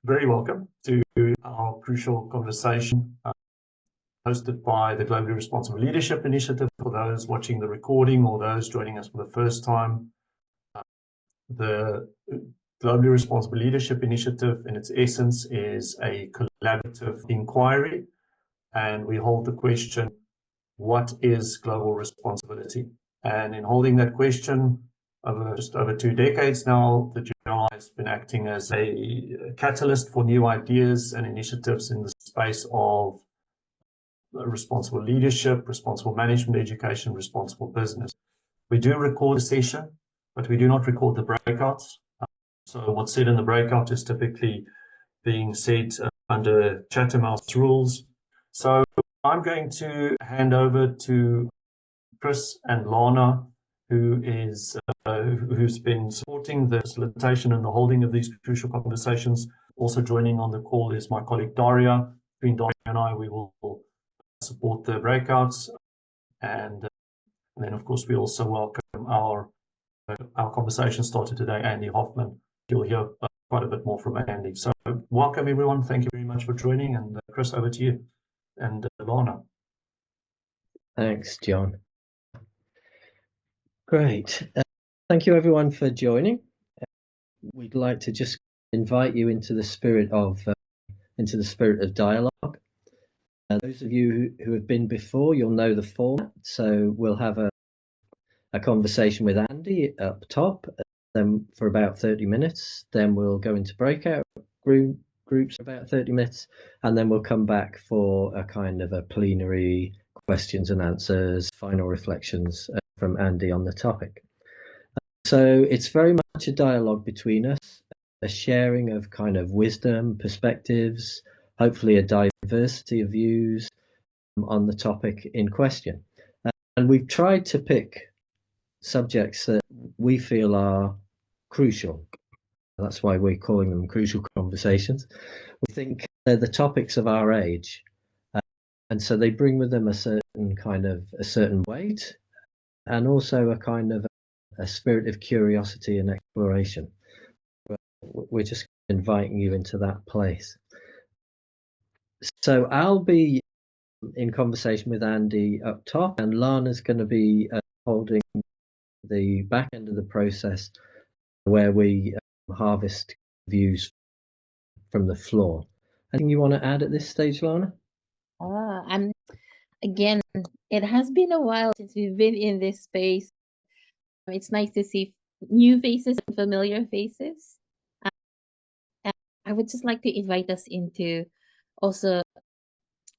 very welcome to our crucial conversation hosted by the Globally Responsible Leadership Initiative. For those watching the recording or those joining us for the first time, the Globally Responsible Leadership Initiative in its essence is a collaborative inquiry, and we hold the question, what is global responsibility? And in holding that question just over 2 decades now, the GRLI has been acting as a catalyst for new ideas and initiatives in the space of responsible leadership, responsible management education, responsible business. We do record a session, but we do not record the breakouts. So what's said in the breakout is typically being said under Chattermouth's rules. So I'm going to hand over to Chris and Lana, who's been supporting the facilitation and the holding of these crucial conversations. Also joining on the call is my colleague Daria. Between Daria and I, we will support the breakouts, and then of course we also welcome our conversation starter today, Andy Hoffman. You'll hear quite a bit more from Andy. So welcome everyone. Thank you very much for joining, and Chris, over to you, and Lana. Thanks, John. Great. Thank you everyone for joining. We'd like to just invite you into the spirit of dialogue. Those of you who have been before, you'll know the format. So we'll have a conversation with Andy up top, then for about 30 minutes. Then we'll go into breakout groups for about 30 minutes, and then we'll come back for a kind of a plenary questions and answers, final reflections from Andy on the topic. So it's very much a dialogue between us, a sharing of kind of wisdom, perspectives, hopefully a diversity of views on the topic in question. And we've tried to pick subjects that we feel are crucial. That's why we're calling them crucial conversations. We think they're the topics of our age. And so they bring with them a certain weight, and also a kind of a spirit of curiosity and exploration. We're just inviting you into that place. So I'll be in conversation with Andy up top, and Lana's going to be holding the back end of the process where we harvest views from the floor. Anything you want to add at this stage, Lana? Again, it has been a while since we've been in this space. It's nice to see new faces and familiar faces. And I would just like to invite us into also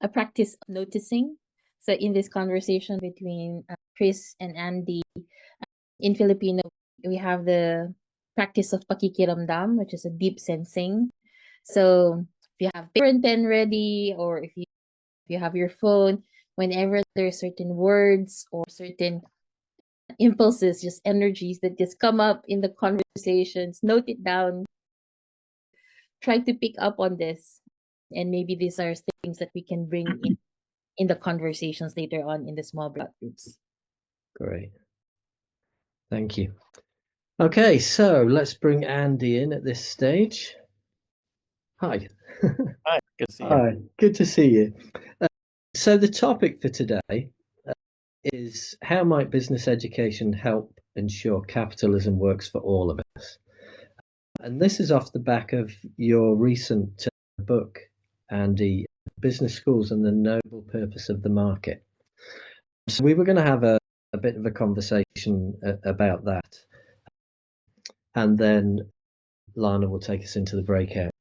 a practice of noticing. So in this conversation between Chris and Andy, in Filipino, we have the practice of pakikiramdam, which is a deep sensing. So if you have paper and pen ready, or if you have your phone, whenever there are certain words or certain impulses, just energies that just come up in the conversations, note it down. Try to pick up on this. And maybe these are things that we can bring in the conversations later on in the small block groups. Great. Thank you. Okay, so let's bring Andy in at this stage. Hi. Hi, good to see you. Hi, good to see you. So the topic for today is how might business education help ensure capitalism works for all of us? And this is off the back of your recent book, Andy, Business Schools and the Noble Purpose of the Market. So we were going to have a bit of a conversation about that. And then Lana will take us into the breakout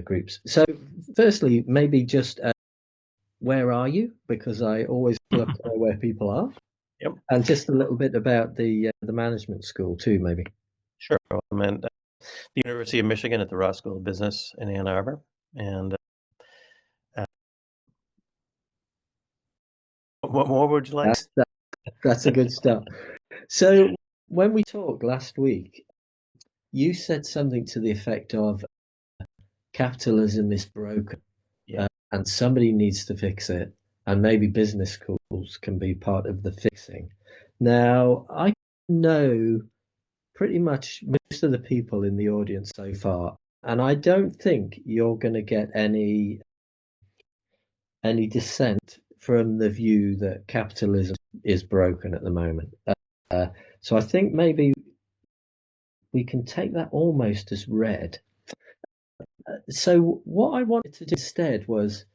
groups. So firstly, maybe just where are you? Because I always love to know where people are. Yep. And just a little bit about the management school too, maybe. Sure. I'm at the University of Michigan at the Ross School of Business in Ann Arbor. And what more would you like? That's a good start. So when we talked last week, you said something to the effect of capitalism is broken, and somebody needs to fix it, and maybe business schools can be part of the fixing. Now, I know pretty much most of the people in the audience so far And I don't think you're going to get any dissent from the view that capitalism is broken at the moment. So I think maybe we can take that almost as read. So what I wanted to do instead was,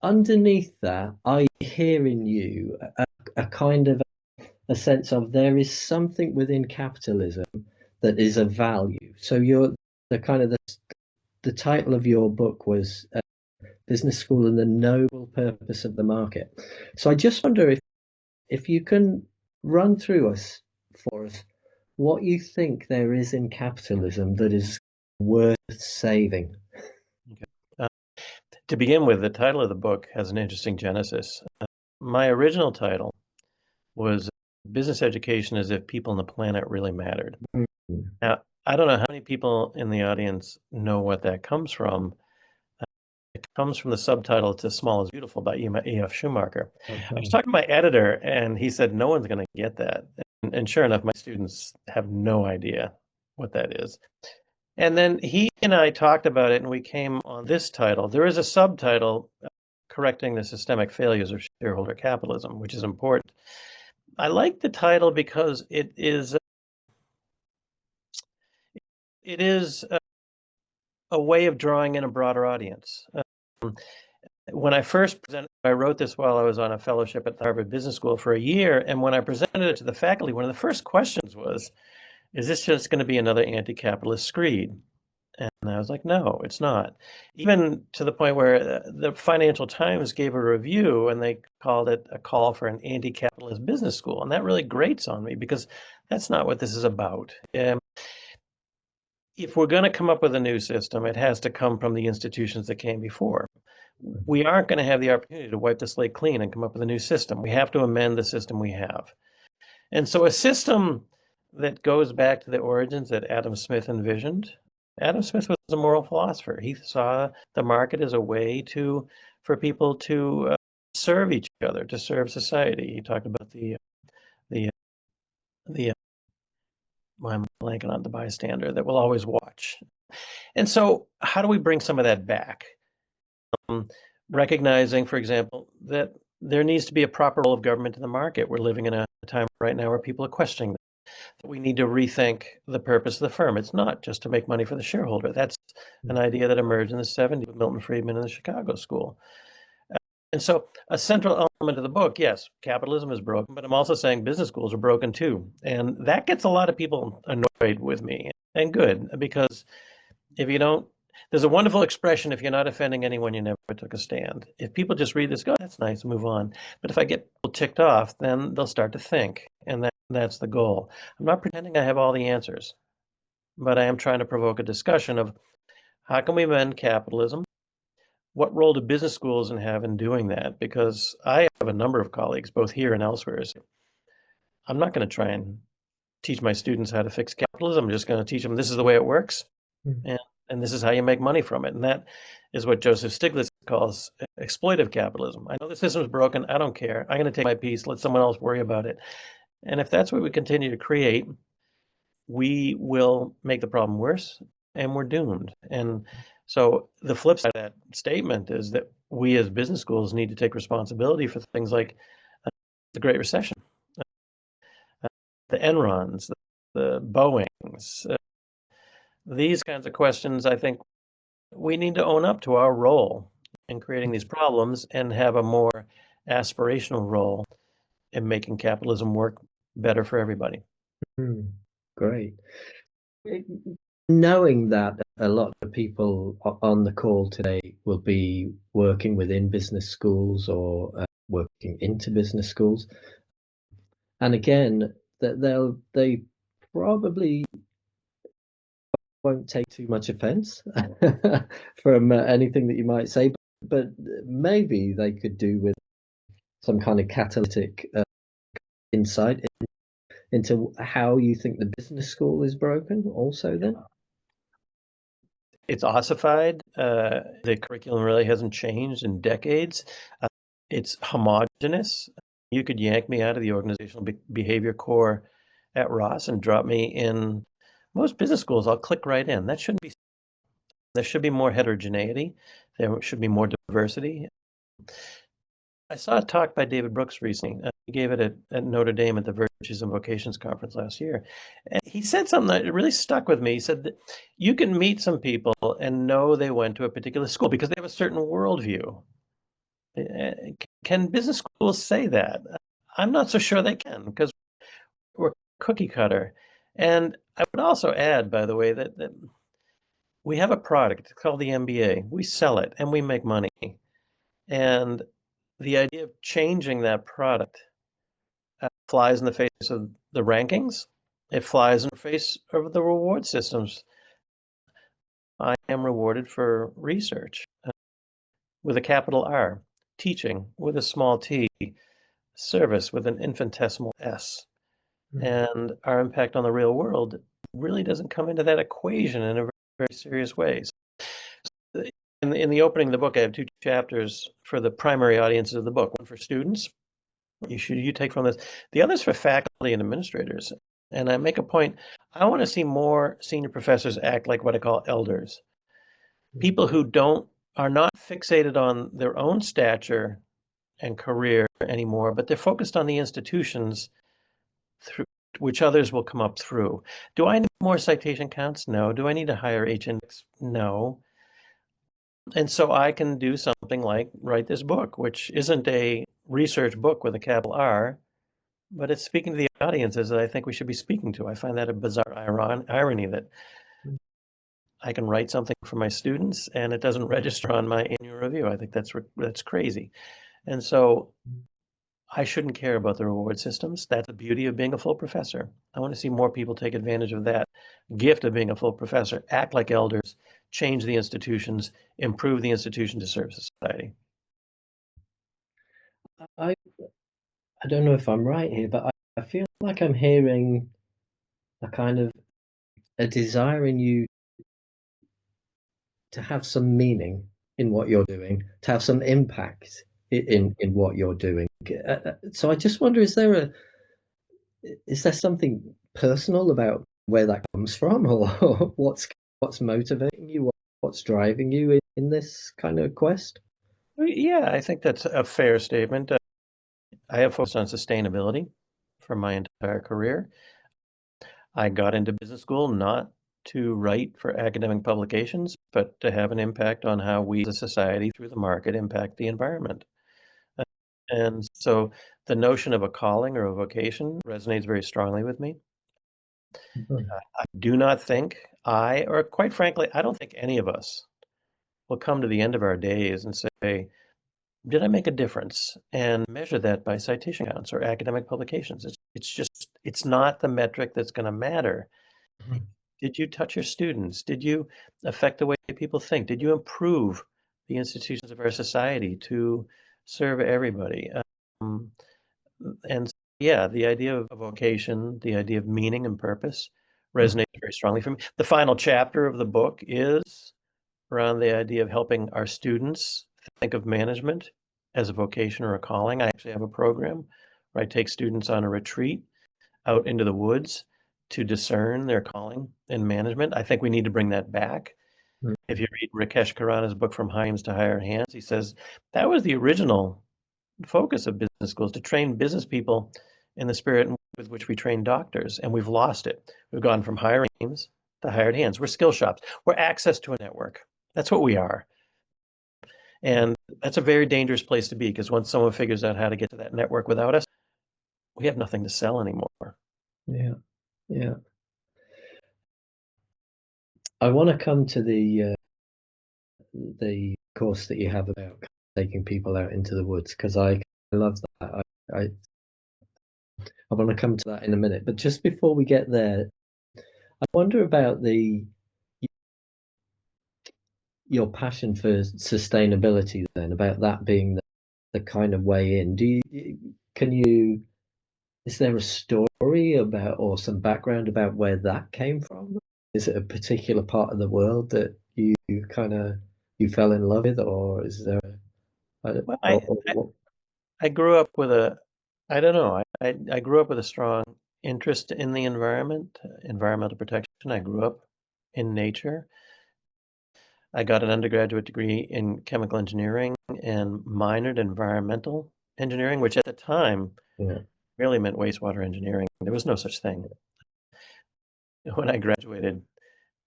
underneath that, I hear in you a kind of a sense of there is something within capitalism that is of value. So you're the kind of the title of your book was Business School and the Noble Purpose of the Market. So I just wonder if you can run through for us what you think there is in capitalism that is worth saving. Okay. To begin with, the title of the book has an interesting genesis. My original title was Business Education as if People on the Planet Really Mattered. Mm-hmm. Now, I don't know how many people in the audience know what that comes from. It comes from the subtitle "It's as Small as Beautiful" by E.F. Schumacher. I was talking to my editor, and he said, no one's going to get that. And sure enough, my students have no idea what that is. And then he and I talked about it, and we came on this title. There is a subtitle, Correcting the Systemic Failures of Shareholder Capitalism, which is important. I like the title because it is a way of drawing in a broader audience. When I first presented, I wrote this while I was on a fellowship at the Harvard Business School for a year, and when I presented it to the faculty, one of the first questions was, is this just going to be another anti-capitalist screed? And I was like, no, it's not. Even to the point where the Financial Times gave a review and they called it a call for an anti-capitalist business school. And that really grates on me because that's not what this is about. If we're going to come up with a new system, it has to come from the institutions that came before. We aren't going to have the opportunity to wipe the slate clean and come up with a new system. We have to amend the system we have. And so a system that goes back to the origins that Adam Smith envisioned. Adam Smith was a moral philosopher. He saw the market as a way for people to serve each other, to serve society. He talked about well, I'm blanking on the bystander that will always watch. And so how do we bring some of that back? Recognizing, for example, that there needs to be a proper role of government in the market. We're living in a time right now where people are questioning that we need to rethink the purpose of the firm. It's not just to make money for the shareholder. That's an idea that emerged in the 70s with Milton Friedman in the Chicago School. And so a central element of the book, yes, capitalism is broken, but I'm also saying business schools are broken too. And that gets a lot of people annoyed with me, and good, because if you don't, there's a wonderful expression, if you're not offending anyone, you never took a stand. If people just read this, go, that's nice, move on. But if I get people ticked off, then they'll start to think, and that's the goal. I'm not pretending I have all the answers, but I am trying to provoke a discussion of how can we amend capitalism? What role do business schools have in doing that? Because I have a number of colleagues, both here and elsewhere. I'm not going to try and teach my students how to fix capitalism. I'm just going to teach them this is the way it works, and this is how you make money from it. And that is what Joseph Stiglitz calls exploitive capitalism. I know the system's broken. I don't care. I'm going to take my piece. Let someone else worry about it. And if that's what we continue to create, we will make the problem worse, and we're doomed. And so the flip side of that statement is that we as business schools need to take responsibility for things like the Great Recession, the Enrons, the Boeings, these kinds of questions. I think we need to own up to our role in creating these problems and have a more aspirational role in making capitalism work better for everybody. Great. Knowing that a lot of people on the call today will be working within business schools or working into business schools, and again, that they probably won't take too much offense from anything that you might say, but maybe they could do with some kind of catalytic insight into how you think the business school is broken also then. It's ossified. The curriculum really hasn't changed in decades. It's homogenous. You could yank me out of the organizational behavior core at Ross and drop me in most business schools. I'll click right in. That shouldn't be There should be more heterogeneity. There should be more diversity. I saw a talk by David Brooks recently. He gave it at Notre Dame at the Virtues and Vocations Conference last year. And he said something that really stuck with me. He said that you can meet some people and know they went to a particular school because they have a certain worldview. Can business schools say that? I'm not so sure they can because we're cookie cutter. And I would also add, by the way, that we have a product called the MBA. We sell it and we make money. And the idea of changing that product flies in the face of the rankings. It flies in the face of the reward systems. I am rewarded for research with a capital R, teaching with a small t, service with an infinitesimal S. And our impact on the real world really doesn't come into that equation in a very, very serious way. In the opening of the book, I have 2 chapters for the primary audiences of the book. One for students, you take from this. The other's for faculty and administrators. And I make a point, I want to see more senior professors act like what I call elders. People who are not fixated on their own stature and career anymore, but they're focused on the institutions through which others will come up through. Do I need more citation counts? No. Do I need a higher H-index? No. And so I can do something like write this book, which isn't a research book with a capital R, but it's speaking to the audiences that I think we should be speaking to. I find that a bizarre irony that I can write something for my students and it doesn't register on my annual review. I think that's crazy. And so I shouldn't care about the reward systems. That's the beauty of being a full professor. I want to see more people take advantage of that gift of being a full professor, act like elders, change the institutions, improve the institution to serve society. I don't know if I'm right here, but I feel like I'm hearing a kind of a desire in you to have some meaning in what you're doing, to have some impact in what you're doing. So I just wonder, is there something personal about where that comes from, or what's motivating you, what's driving you in this kind of quest? Yeah, I think that's a fair statement. I have focused on sustainability for my entire career. I got into business school not to write for academic publications, but to have an impact on how we as a society through the market impact the environment. And so the notion of a calling or a vocation resonates very strongly with me. I do not think or quite frankly, I don't think any of us will come to the end of our days and say, did I make a difference? And measure that by citation counts or academic publications. It's not the metric that's going to matter. Did you touch your students? Did you affect the way people think? Did you improve the institutions of our society to serve everybody? And yeah, the idea of vocation, the idea of meaning and purpose resonates very strongly for me. The final chapter of the book is around the idea of helping our students think of management as a vocation or a calling. I actually have a program where I take students on a retreat out into the woods to discern their calling in management. I think we need to bring that back. If you read Rakesh Khurana's book From Hires to Higher Hands, he says that was the original focus of business schools, to train business people in the spirit with which we train doctors, and we've lost it. We've gone from hiring teams to hired hands. We're skill shops. We're access to a network. That's what we are. And that's a very dangerous place to be, because once someone figures out how to get to that network without us, we have nothing to sell anymore. Yeah, yeah. I want to come to the course that you have about taking people out into the woods, because I love that. I want to come to that in a minute, but just before we get there, I wonder about your passion for sustainability. Then, about that being the kind of way in. Is there a story about, or some background about where that came from? Is it a particular part of the world that you fell in love with, or is there? I grew up with I don't know. I grew up with a strong interest in the environment, environmental protection. I grew up in nature. I got an undergraduate degree in chemical engineering and minored in environmental engineering, which at the time really meant wastewater engineering. There was no such thing. When I graduated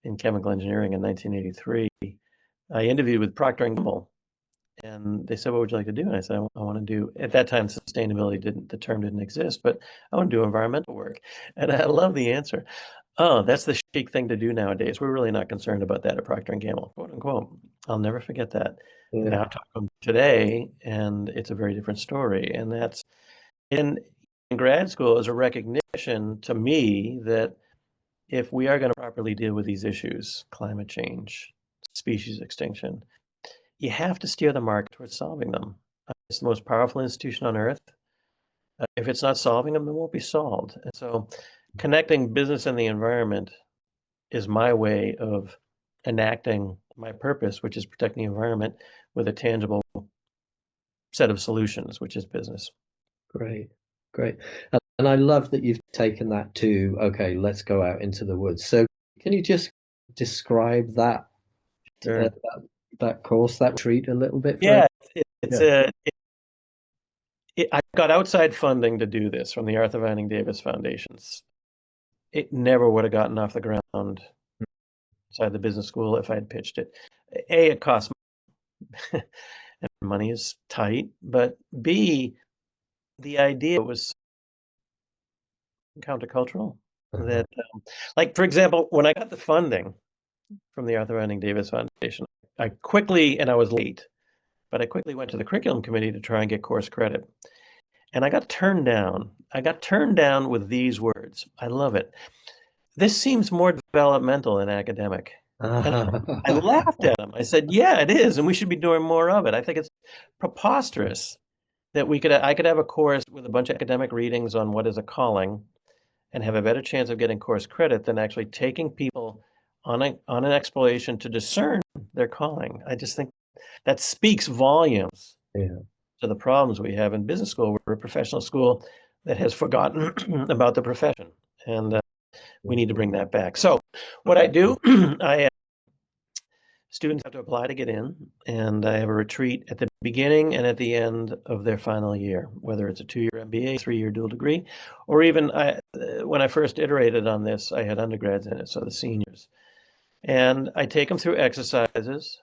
in chemical engineering in 1983, I interviewed with Procter & Gamble, and they said, "What would you like to do?" And I said, "I want to do," at that time, sustainability the term didn't exist, but I want to do environmental work. And I love the answer. "Oh, that's the chic thing to do nowadays. We're really not concerned about that at Procter & Gamble," quote unquote. I'll never forget that. And now I talk to them today, and it's a very different story. And that's in grad school as a recognition to me that if we are going to properly deal with these issues, climate change, species extinction, you have to steer the market towards solving them. It's the most powerful institution on earth. If it's not solving them, it won't be solved. And so connecting business and the environment is my way of enacting my purpose, which is protecting the environment, with a tangible set of solutions, which is business. Great, great. And I love that you've taken that to, okay, let's go out into the woods. So can you just describe that Sure. that course, that retreat a little bit? Yeah, I got outside funding to do this from the Arthur Vining Davis Foundations. It never would have gotten off the ground inside the business school if I had pitched it. A, it costs money, and money is tight, but B, the idea was countercultural. That, like, for example, when I got the funding from the Arthur Vining Davis Foundation, I was late, but I quickly went to the curriculum committee to try and get course credit. And I got turned down. I got turned down with these words. I love it. "This seems more developmental than academic." And I laughed at him. I said, "Yeah, it is, and we should be doing more of it. I think it's preposterous that I could have a course with a bunch of academic readings on what is a calling and have a better chance of getting course credit than actually taking people on an exploration to discern their calling." I just think that speaks volumes to the problems we have in business school. We're a professional school that has forgotten about the profession, and we need to bring that back. So what I do, students have to apply to get in, and I have a retreat at the beginning and at the end of their final year, whether it's a 2-year MBA, 3-year dual degree, or even when I first iterated on this, I had undergrads in it, so the seniors. And I take them through exercises.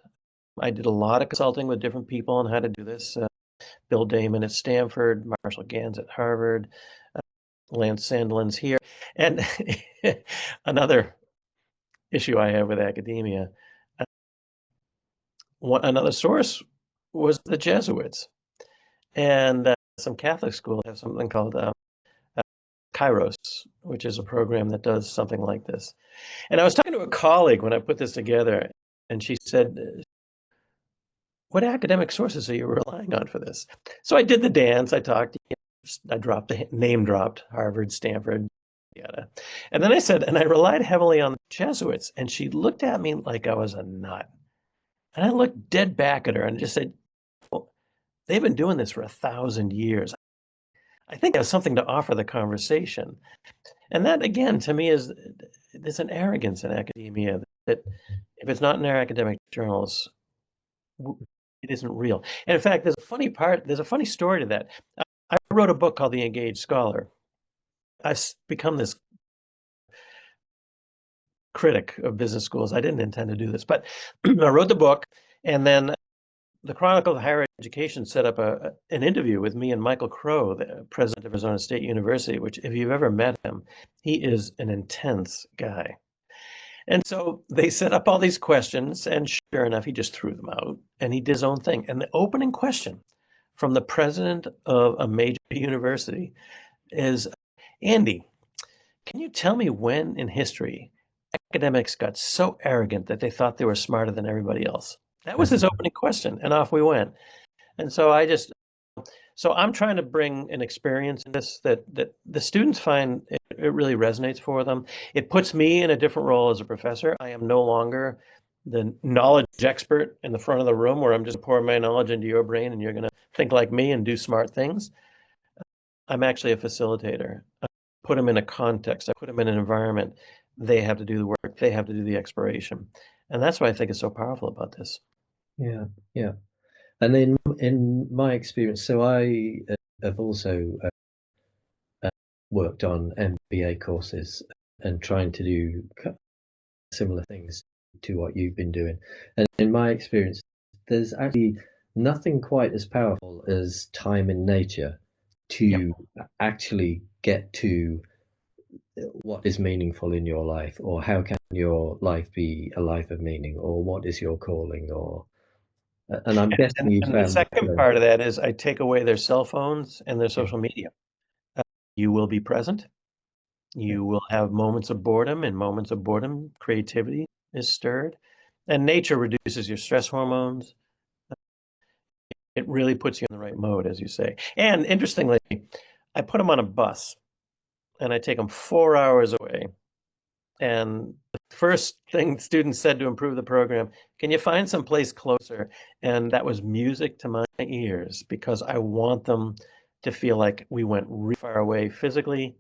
I did a lot of consulting with different people on how to do this. Bill Damon at Stanford, Marshall Gans at Harvard, Lance Sandilands here. And another issue I have with academia, another source was the Jesuits. And some Catholic schools have something called Kairos, which is a program that does something like this. And I was talking to a colleague when I put this together, and she said, "What academic sources are you relying on for this?" So I did the dance. I talked, I name dropped Harvard, Stanford, yada. And then I said, and I relied heavily on the Jesuits. And she looked at me like I was a nut. And I looked dead back at her and just said, "Well, they've been doing this for 1,000 years. I think there's something to offer the conversation." And that, again, to me, there's an arrogance in academia that if it's not in our academic journals, it isn't real. And in fact, there's a funny story to that. I wrote a book called The Engaged Scholar. I've become this critic of business schools. I didn't intend to do this, but I wrote the book, and then the Chronicle of Higher Education set up an interview with me and Michael Crow, the president of Arizona State University, which, if you've ever met him, he is an intense guy. And so they set up all these questions, and sure enough, he just threw them out, and he did his own thing. And the opening question from the president of a major university is, "Andy, can you tell me when in history academics got so arrogant that they thought they were smarter than everybody else?" That was his opening question, and off we went. And so I'm trying to bring an experience in this that the students find it really resonates for them. It puts me in a different role as a professor. I am no longer the knowledge expert in the front of the room where I'm just pouring my knowledge into your brain and you're going to think like me and do smart things. I'm actually a facilitator. I put them in a context. I put them in an environment. They have to do the work. They have to do the exploration. And that's what I think is so powerful about this. Yeah, yeah. And in my experience, so I have also worked on MBA courses and trying to do similar things to what you've been doing. And in my experience, there's actually nothing quite as powerful as time in nature to actually get to what is meaningful in your life, or how can your life be a life of meaning, or what is your calling, or and I'm guessing you And the found second part of that is I take away their cell phones and their social media. You will be present. You will have moments of boredom, and moments of boredom, creativity is stirred. And nature reduces your stress hormones. It really puts you in the right mode, as you say. And interestingly, I put them on a bus and I take them 4 hours away. And the first thing students said to improve the program, can you find some place closer? And that was music to my ears, because I want them to feel like we went really far away physically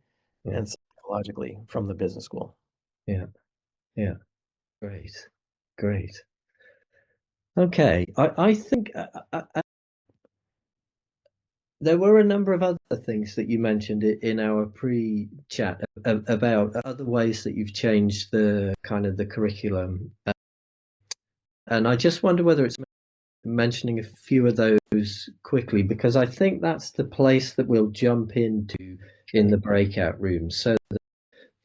and psychologically from the business school. Yeah, yeah, great. Okay, I think there were a number of other things that you mentioned in our pre-chat about other ways that you've changed the kind of the curriculum, and I just wonder whether it's mentioning a few of those quickly, because I think that's the place that we'll jump into in the breakout rooms, so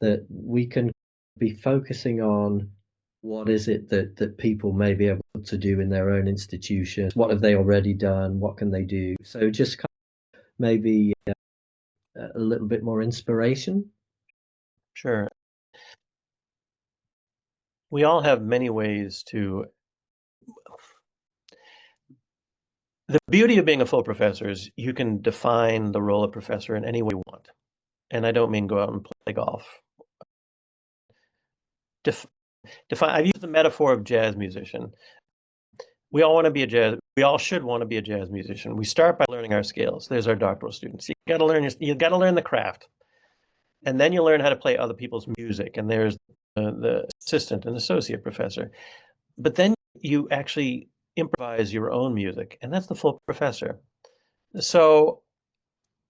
that we can be focusing on what is it that people may be able to do in their own institutions, what have they already done, what can they do, so just kind of maybe a little bit more inspiration. Sure. We all have many ways to. The beauty of being a full professor is you can define the role of professor in any way you want. And I don't mean go out and play golf. I've used the metaphor of jazz musician. We all should want to be a jazz musician. We start by learning our scales. There's our doctoral students. You got to learn the craft. And then you learn how to play other people's music. And there's the assistant and associate professor. But then you actually improvise your own music, and that's the full professor. So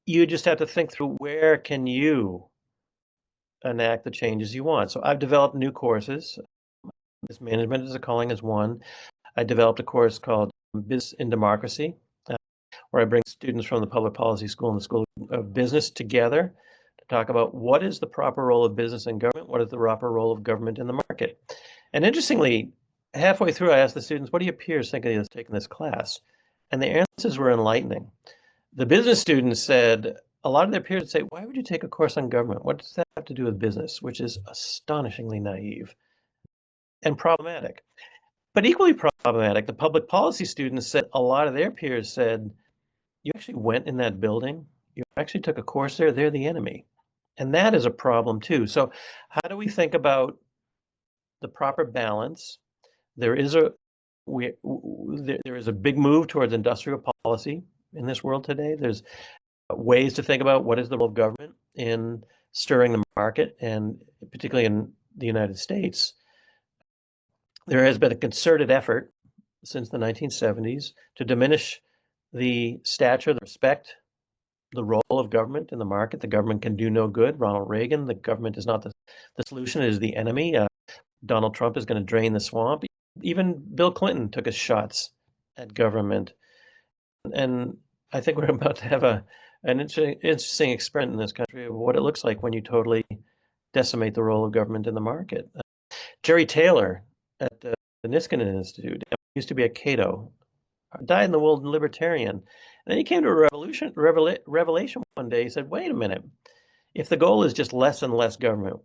you just have to think through, where can you enact the changes you want. So I've developed new courses. Business management as a calling is one. I developed a course called Business in Democracy, where I bring students from the Public Policy School and the School of Business together to talk about what is the proper role of business and government, what is the proper role of government in the market. And interestingly, halfway through, I asked the students, what do your peers think of taking this class? And the answers were enlightening. The business students said, a lot of their peers would say, why would you take a course on government? What does that have to do with business? Which is astonishingly naive and problematic. But equally problematic, the public policy students said, a lot of their peers said, you actually went in that building, you actually took a course there, they're the enemy. And that is a problem too. So how do we think about the proper balance? There is a big move towards industrial policy in this world today. There's ways to think about what is the role of government in stirring the market, and particularly in the United States, there has been a concerted effort since the 1970s to diminish the stature, the respect, the role of government in the market. The government can do no good. Ronald Reagan, the government is not the solution, it is the enemy. Donald Trump is going to drain the swamp. Even Bill Clinton took his shots at government. And I think we're about to have an interesting experiment in this country of what it looks like when you totally decimate the role of government in the market. Jerry Taylor at the Niskanen Institute used to be a Cato, died in the world libertarian. And then he came to a revelation one day. He said, wait a minute, if the goal is just less and less government,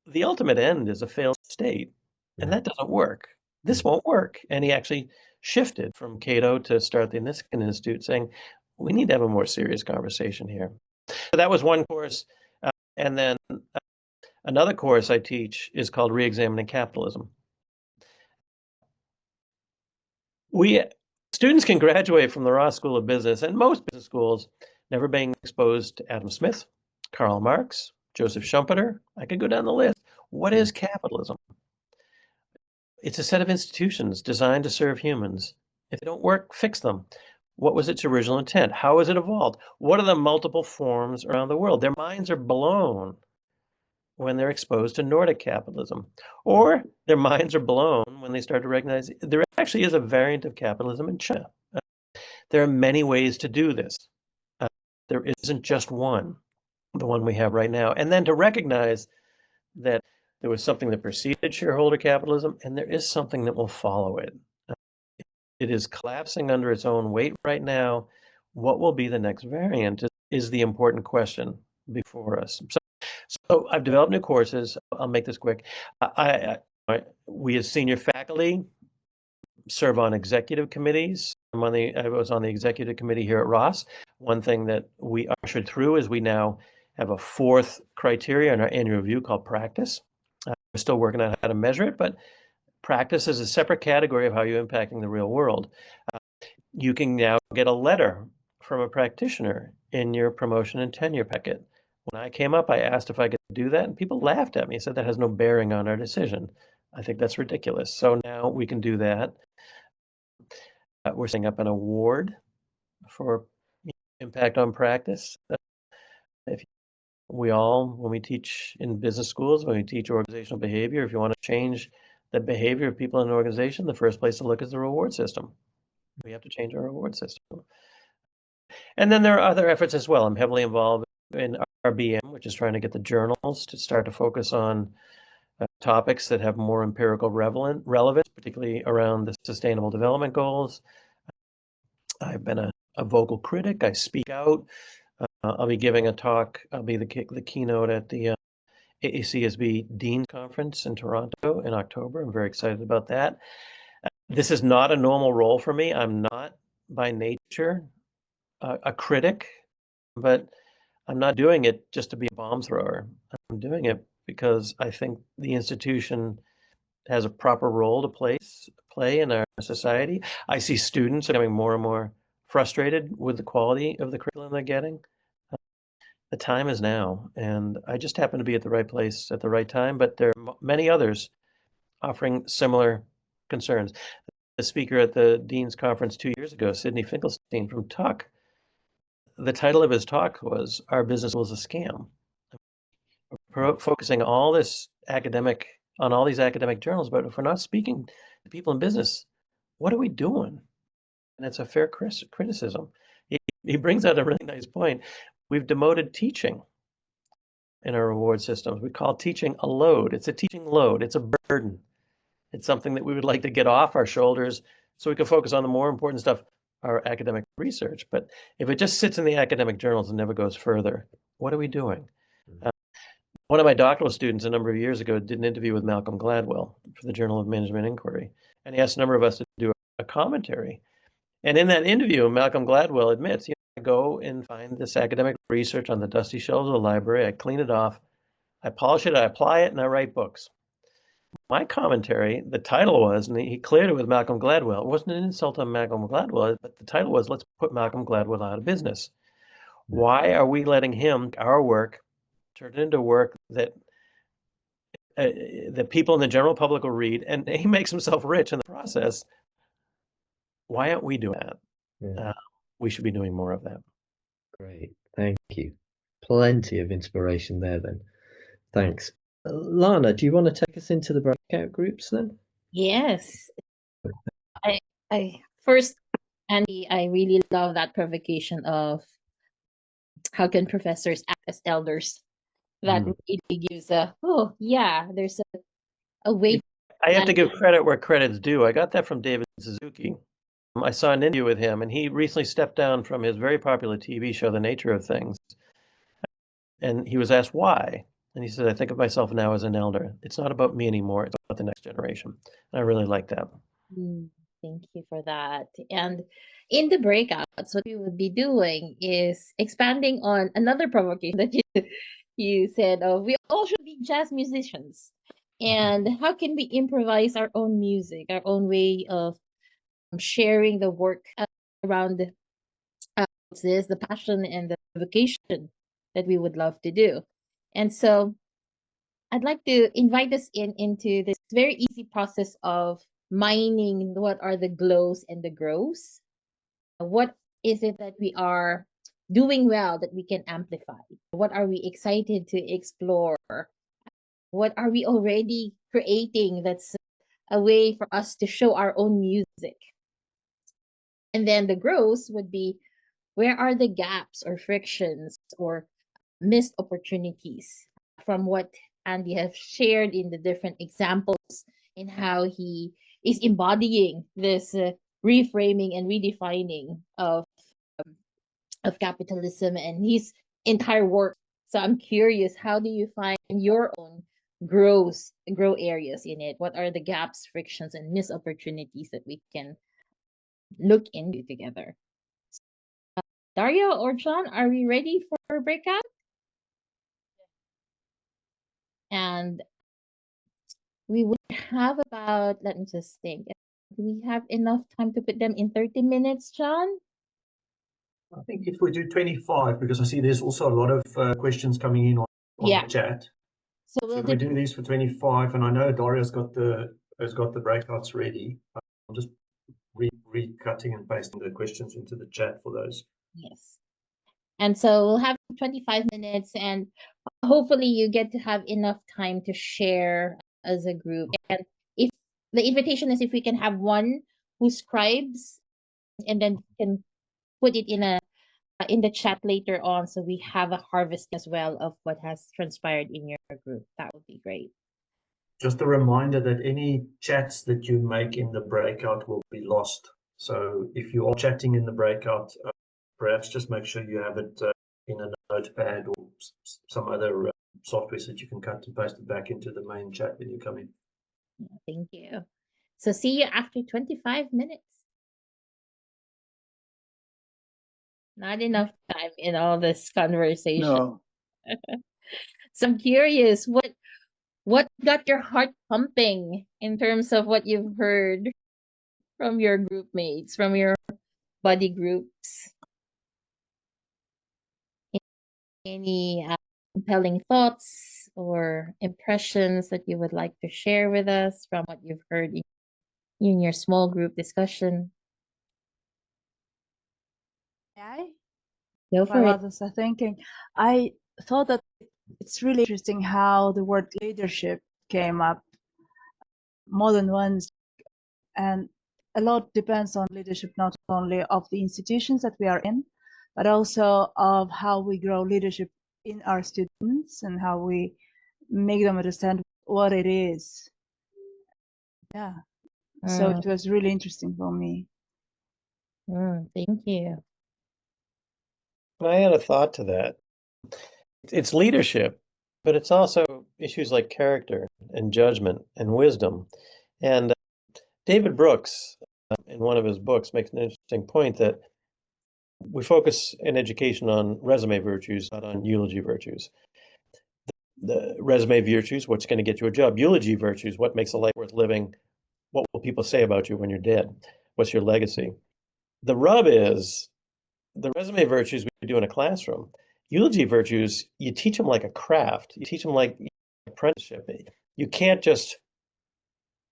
the ultimate end is a failed state. And that doesn't work. This won't work. And he actually shifted from Cato to start the Niskanen Institute, saying, we need to have a more serious conversation here. So that was one course. And then another course I teach is called Reexamining Capitalism. Students can graduate from the Ross School of Business and most business schools never being exposed to Adam Smith, Karl Marx, Joseph Schumpeter. I could go down the list. What is capitalism? It's a set of institutions designed to serve humans. If they don't work, fix them. What was its original intent? How has it evolved? What are the multiple forms around the world? Their minds are blown when they're exposed to Nordic capitalism, or their minds are blown when they start to recognize there actually is a variant of capitalism in China. There are many ways to do this. There isn't just one, the one we have right now. And then to recognize that there was something that preceded shareholder capitalism, and there is something that will follow it. It is collapsing under its own weight right now. What will be the next variant is the important question before us. So I've developed new courses. I'll make this quick. We as senior faculty serve on executive committees. I was on the executive committee here at Ross. One thing that we ushered through is we now have a fourth criteria in our annual review called practice. We're still working on how to measure it, but practice is a separate category of how you're impacting the real world. You can now get a letter from a practitioner in your promotion and tenure packet. When I came up, I asked if I could do that, and people laughed at me, said that has no bearing on our decision. I think that's ridiculous. So now we can do that. We're setting up an award for impact on practice. If when we teach in business schools, when we teach organizational behavior, if you want to change the behavior of people in an organization, the first place to look is the reward system. We have to change our reward system. And then there are other efforts as well. I'm heavily involved in RBM, which is trying to get the journals to start to focus on topics that have more empirical relevance, particularly around the Sustainable Development Goals. I've been a vocal critic. I speak out. I'll be giving a talk. I'll be the keynote at the AACSB Dean's Conference in Toronto in October. I'm very excited about that. This is not a normal role for me. I'm not by nature a critic, but I'm not doing it just to be a bomb thrower. I'm doing it because I think the institution has a proper role to play in our society. I see students becoming more and more frustrated with the quality of the curriculum they're getting. The time is now, and I just happen to be at the right place at the right time, but there are many others offering similar concerns. The speaker at the Dean's Conference 2 years ago, Sidney Finkelstein from Tuck, the title of his talk was "Our Business Was a Scam." Focusing all this on all these academic journals, but if we're not speaking to people in business, what are we doing? And it's a fair criticism. He brings out a really nice point. We've demoted teaching in our reward systems. We call teaching a load. It's a teaching load. It's a burden. It's something that we would like to get off our shoulders so we can focus on the more important stuff, our academic research. But if it just sits in the academic journals and never goes further, what are we doing? One of my doctoral students a number of years ago did an interview with Malcolm Gladwell for the Journal of Management Inquiry, and he asked a number of us to do a commentary. And in that interview, Malcolm Gladwell admits, I go and find this academic research on the dusty shelves of the library, I clean it off, I polish it, I apply it, and I write books. My commentary, the title was, and he cleared it with Malcolm Gladwell, it wasn't an insult on Malcolm Gladwell, but the title was, let's put Malcolm Gladwell out of business. Why are we letting him, our work, turn it into work that people in the general public will read, and he makes himself rich in the process? Why aren't we doing that? Yeah. We should be doing more of that. Great, thank you. Plenty of inspiration there then. Thanks. Lana, do you want to take us into the breakout groups then? Yes. I first, Andy, I really love that provocation of how can professors act as elders. That really gives there's a way. I have to give credit where credit's due. I got that from David Suzuki. I saw an interview with him, and he recently stepped down from his very popular TV show, The Nature of Things. And he was asked why. And he said, I think of myself now as an elder. It's not about me anymore. It's about the next generation. And I really like that. Thank you for that. And in the breakouts, what we would be doing is expanding on another provocation that you said, we all should be jazz musicians. And how can we improvise our own music, our own way of sharing the work around the passion and the vocation that we would love to do. And so I'd like to invite us into this it's a very easy process of mining what are the glows and the grows. What is it that we are doing well that we can amplify? What are we excited to explore? What are we already creating that's a way for us to show our own music? And then the grows would be, where are the gaps or frictions or missed opportunities from what Andy has shared in the different examples in how he is embodying this reframing and redefining of capitalism and his entire work. So I'm curious, how do you find your own grow areas in it? What are the gaps, frictions, and missed opportunities that we can look into together? Daria or John, are we ready for breakout? And we would have about, let me just think, do we have enough time to put them in 30 minutes, John? I think if we do 25, because I see there's also a lot of questions coming in on the chat. So if we do these for 25, and I know Daria's got the breakouts ready, I'm just recutting and pasting the questions into the chat for those. Yes. And so we'll have 25 minutes, and hopefully you get to have enough time to share as a group. And if the invitation is, if we can have one who scribes and then can put it in the chat later on, so we have a harvest as well of what has transpired in your group, that would be great. Just a reminder that any chats that you make in the breakout will be lost. So if you are chatting in the breakout, perhaps just make sure you have it in a notepad or some other software so that you can cut and paste it back into the main chat when you come in. Thank you. So see you after 25 minutes. Not enough time in all this conversation. No. So I'm curious, what got your heart pumping in terms of what you've heard from your group mates, from your buddy groups? Any compelling thoughts or impressions that you would like to share with us from what you've heard in your small group discussion? Go for While it. others are thinking, I thought that it's really interesting how the word leadership came up more than once, and a lot depends on leadership, not only of the institutions that we are in, but also of how we grow leadership in our students and how we make them understand what it is. Yeah. So it was really interesting for me. Thank you. I had a thought to that. It's leadership, but it's also issues like character and judgment and wisdom. And David Brooks, in one of his books, makes an interesting point that we focus in education on resume virtues, not on eulogy virtues. The resume virtues, what's going to get you a job? Eulogy virtues, what makes a life worth living? What will people say about you when you're dead? What's your legacy? The rub is the resume virtues we do in a classroom. Eulogy virtues, you teach them like a craft. You teach them like apprenticeship. You can't just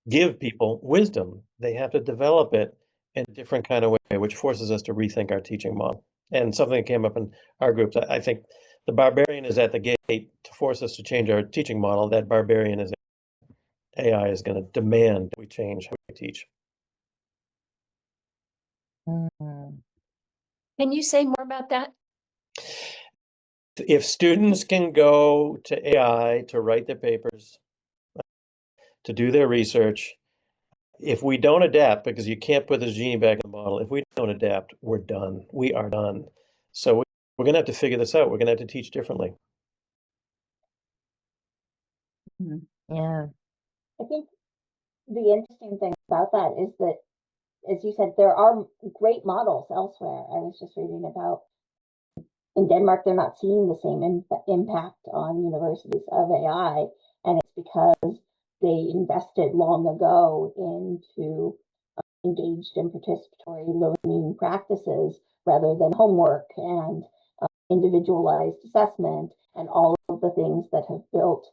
give people wisdom. They have to develop it in a different kind of way, which forces us to rethink our teaching model. And something that came up in our groups, I think the barbarian is at the gate to force us to change our teaching model. That barbarian is AI is going to demand that we change how we teach. Can you say more about that? If students can go to AI to write their papers, to do their research, if we don't adapt, because you can't put this genie back in the bottle, if we don't adapt, we're done. We are done. So we're going to have to figure this out. We're going to have to teach differently. Yeah. I think the interesting thing about that is that, as you said, there are great models elsewhere. I was just reading about in Denmark, they're not seeing the same impact on universities of AI, and it's because they invested long ago into engaged and participatory learning practices rather than homework and individualized assessment and all of the things that have built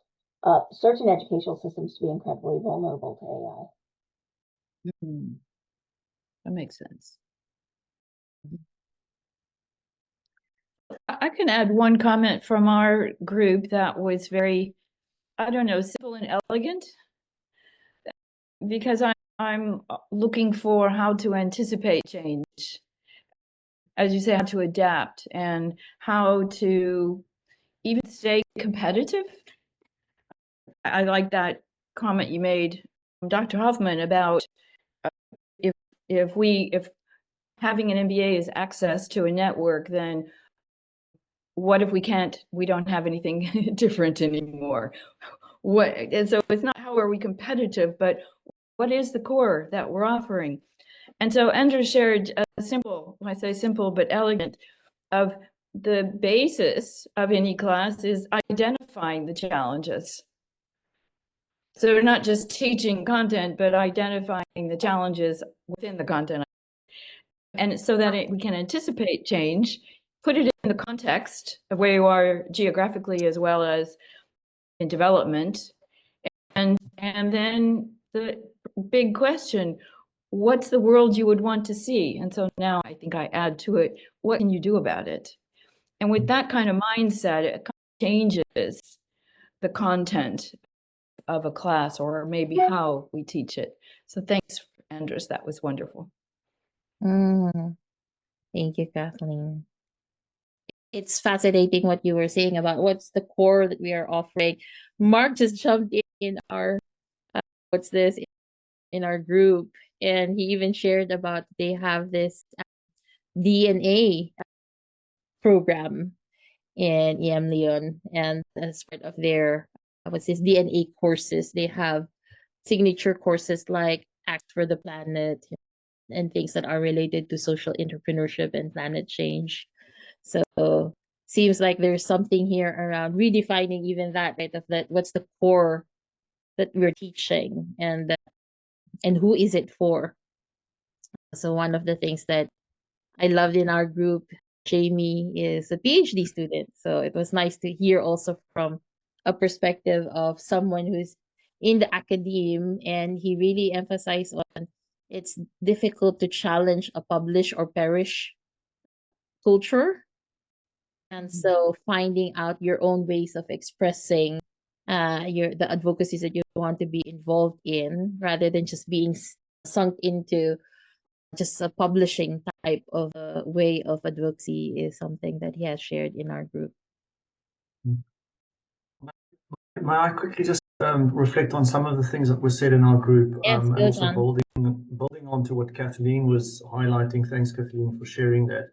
certain educational systems to be incredibly vulnerable to AI. Mm-hmm. That makes sense. I can add one comment from our group that was very, I don't know, simple and elegant, because I'm looking for how to anticipate change, as you say, how to adapt and how to even stay competitive. I like that comment you made, Dr. Hoffman, about if having an MBA is access to a network, then what if we don't have anything different anymore? And so it's not how are we competitive, but what is the core that we're offering? And so Andrew shared a simple, when I say simple but elegant, of the basis of any class is identifying the challenges. So we're not just teaching content, but identifying the challenges within the content. And so that we can anticipate change, put it in the context of where you are geographically as well as in development. And then the big question, what's the world you would want to see? And so now I think I add to it, what can you do about it? And with that kind of mindset, it kind of changes the content of a class, or maybe how we teach it. So thanks, Andres, that was wonderful. Thank you, Kathleen. It's fascinating what you were saying about what's the core that we are offering. Mark just jumped in our in our group, and he even shared about they have this DNA program in EM Leon, and as part of their DNA courses, they have signature courses like Act for the Planet and things that are related to social entrepreneurship and planet change. So seems like there's something here around redefining even that, right? Of that, what's the core that we're teaching, and who is it for? So one of the things that I loved in our group, Jamie is a PhD student. So it was nice to hear also from a perspective of someone who's in the academe, and he really emphasized on it's difficult to challenge a publish or perish culture. And so finding out your own ways of expressing the advocacies that you want to be involved in, rather than just being sunk into just a publishing type of a way of advocacy, is something that he has shared in our group. May I quickly just reflect on some of the things that were said in our group, Yes, and go also on. building on to what Kathleen was highlighting. Thanks, Kathleen, for sharing that.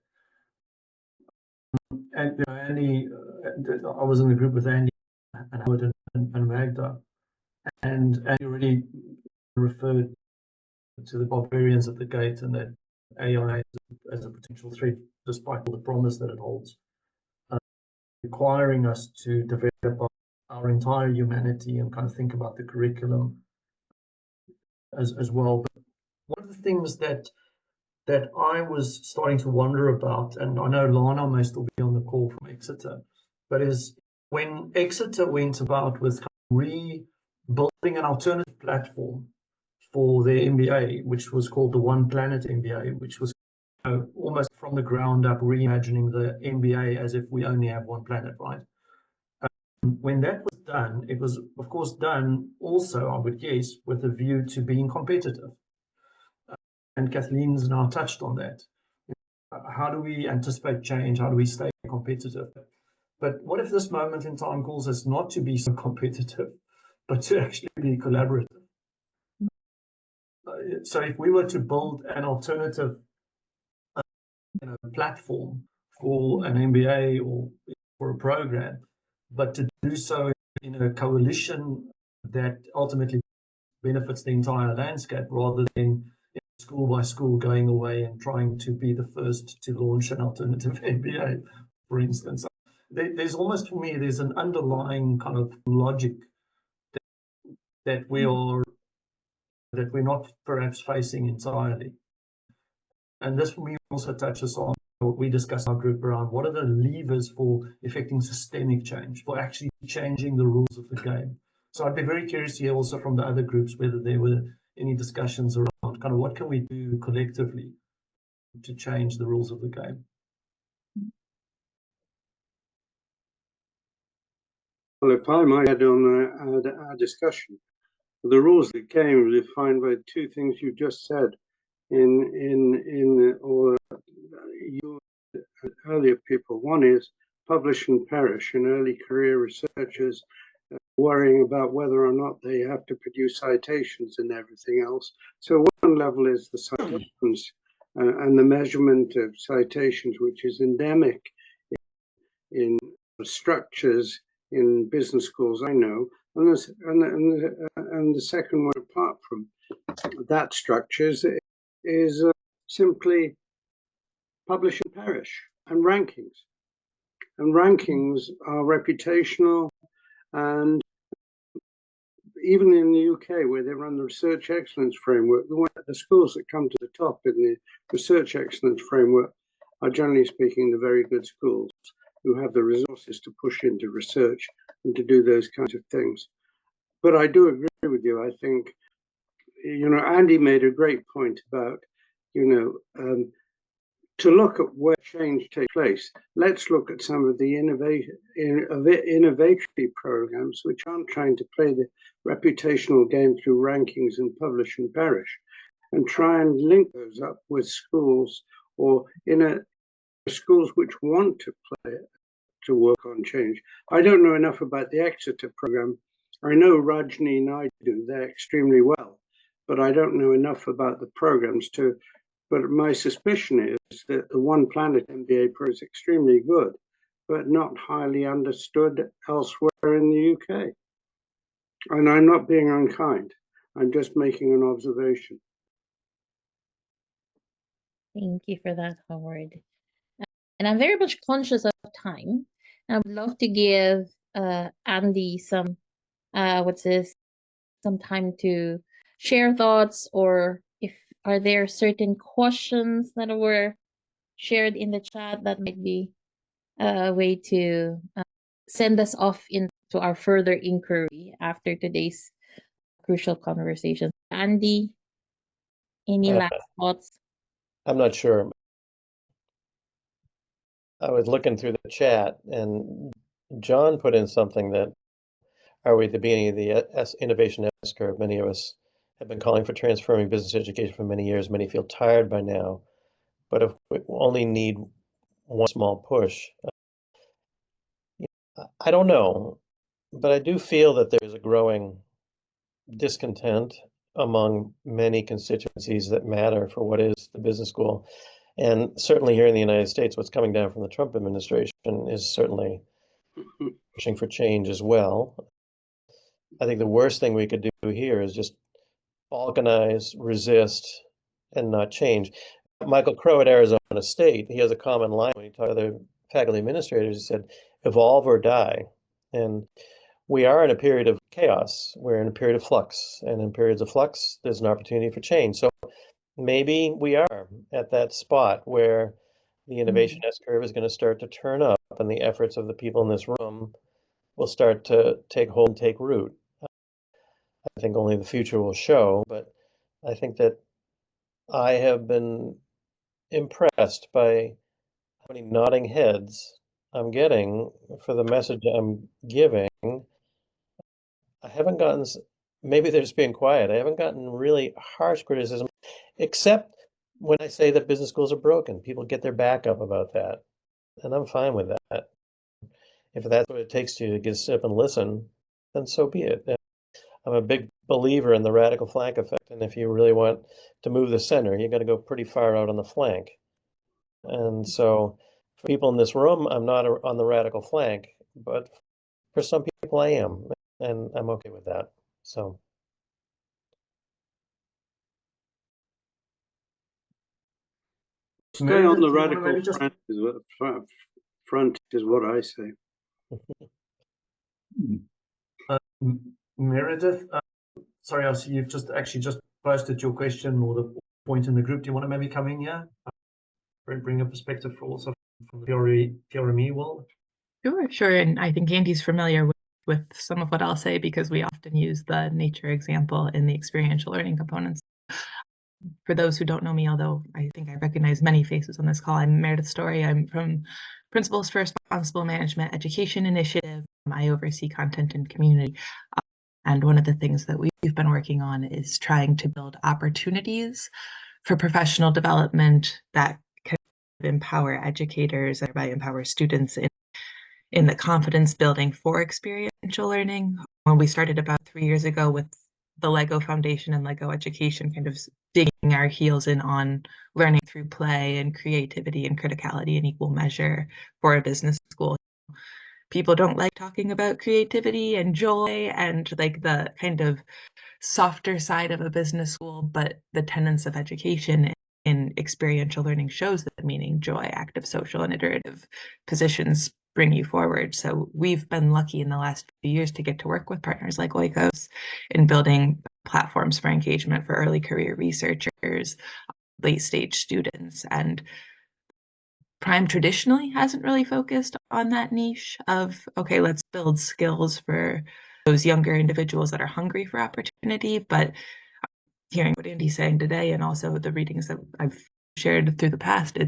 And Andy, I was in the group with Andy and Howard and Magda, and Andy already referred to the barbarians at the gate, and that AI as a potential threat, despite all the promise that it holds, requiring us to develop our entire humanity and kind of think about the curriculum as well. But one of the things that I was starting to wonder about, and I know Lana may still be on the call from Exeter, but is when Exeter went about with rebuilding an alternative platform for their MBA, which was called the One Planet MBA, which was almost from the ground up reimagining the MBA as if we only have one planet, right? When that was done, it was, of course, done also, I would guess, with a view to being competitive. And Kathleen's now touched on that. How do we anticipate change? How do we stay competitive? But what if this moment in time calls us not to be so competitive, but to actually be collaborative? So if we were to build an alternative platform for an MBA or for a program, but to do so in a coalition that ultimately benefits the entire landscape, rather than school by school going away and trying to be the first to launch an alternative MBA, for instance. There's almost, for me, there's an underlying kind of logic that we're not perhaps facing entirely. And this, for me, also touches on what we discussed in our group around what are the levers for effecting systemic change, for actually changing the rules of the game. So I'd be very curious to hear also from the other groups whether there were any discussions around kind of what can we do collectively to change the rules of the game. Well, if I might add on our discussion, the rules of the game are defined by two things you just said or your earlier people. One is publish and perish, and early career researchers worrying about whether or not they have to produce citations and everything else. So one level is the citations and the measurement of citations, which is endemic in structures in business schools I know. And the second one, apart from that structure, is simply publish and perish, and rankings. And rankings are reputational, and even in the UK, where they run the research excellence framework, the schools that come to the top in the research excellence framework are, generally speaking, the very good schools who have the resources to push into research and to do those kinds of things. But I do agree with you. I think, Andy made a great point about, to look at where change takes place. Let's look at some of the innovatory programs which aren't trying to play the reputational game through rankings and publish and perish, and try and link those up with schools or schools which want to work on change. I don't know enough about the Exeter program. I know Rajni and I do there extremely well, but I don't know enough about the programs to. But my suspicion is that the One Planet MBA program is extremely good, but not highly understood elsewhere in the UK. And I'm not being unkind. I'm just making an observation. Thank you for that, Howard. And I'm very much conscious of time. I would love to give Andy some some time to share thoughts, or if are there certain questions that were shared in the chat that might be a way to send us off into our further inquiry after today's crucial conversation. Andy, any last thoughts? I'm not sure. I was looking through the chat, and John put in something that, are we at the beginning of the innovation S-curve? Many of us have been calling for transforming business education for many years. Many feel tired by now, but if we only need one small push. I don't know, but I do feel that there's a growing discontent among many constituencies that matter for what is the business school. And certainly here in the United States, what's coming down from the Trump administration is certainly pushing for change as well. I think the worst thing we could do here is just balkanize, resist, and not change. Michael Crow at Arizona State, he has a common line when he talked to other faculty administrators. He said, evolve or die. And we are in a period of chaos. We're in a period of flux. And in periods of flux, there's an opportunity for change. So maybe we are at that spot where the innovation S-curve is going to start to turn up, and the efforts of the people in this room will start to take hold and take root. I think only the future will show, but I think that I have been impressed by how many nodding heads I'm getting for the message I'm giving. I haven't gotten, maybe they're just being quiet, I haven't gotten really harsh criticism, except when I say that business schools are broken. People get their back up about that, and I'm fine with that. If that's what it takes to get sit up and listen, then so be it. I'm a big believer in the radical flank effect, and if you really want to move the center, you got to go pretty far out on the flank. And so for people in this room, I'm not on the radical flank, but for some people I am, and I'm okay with that. So Stay on the radical front is what I say. Meredith, sorry, I see you've just posted your question or the point in the group. Do you want to maybe come in here? Bring a perspective also from the PRME world? Sure. And I think Andy's familiar with with some of what I'll say because we often use the nature example in the experiential learning components. For those who don't know me, although I think I recognize many faces on this call, I'm Meredith Story. I'm from Principles for Responsible Management Education Initiative. I oversee content and community. And one of the things that we've been working on is trying to build opportunities for professional development that can empower educators, thereby empower students in the confidence building for experiential learning. When we started about 3 years ago with the Lego Foundation and Lego Education, kind of digging our heels in on learning through play and creativity and criticality in equal measure for a business school. People don't like talking about creativity and joy and like the kind of softer side of a business school, but the tenets of education in experiential learning shows that meaning, joy, active, social, and iterative positions bring you forward. So we've been lucky in the last few years to get to work with partners like Oikos in building platforms for engagement for early career researchers, late stage students, and Prime traditionally hasn't really focused on that niche of, okay, let's build skills for those younger individuals that are hungry for opportunity. But hearing what Andy's saying today and also the readings that I've shared through the past,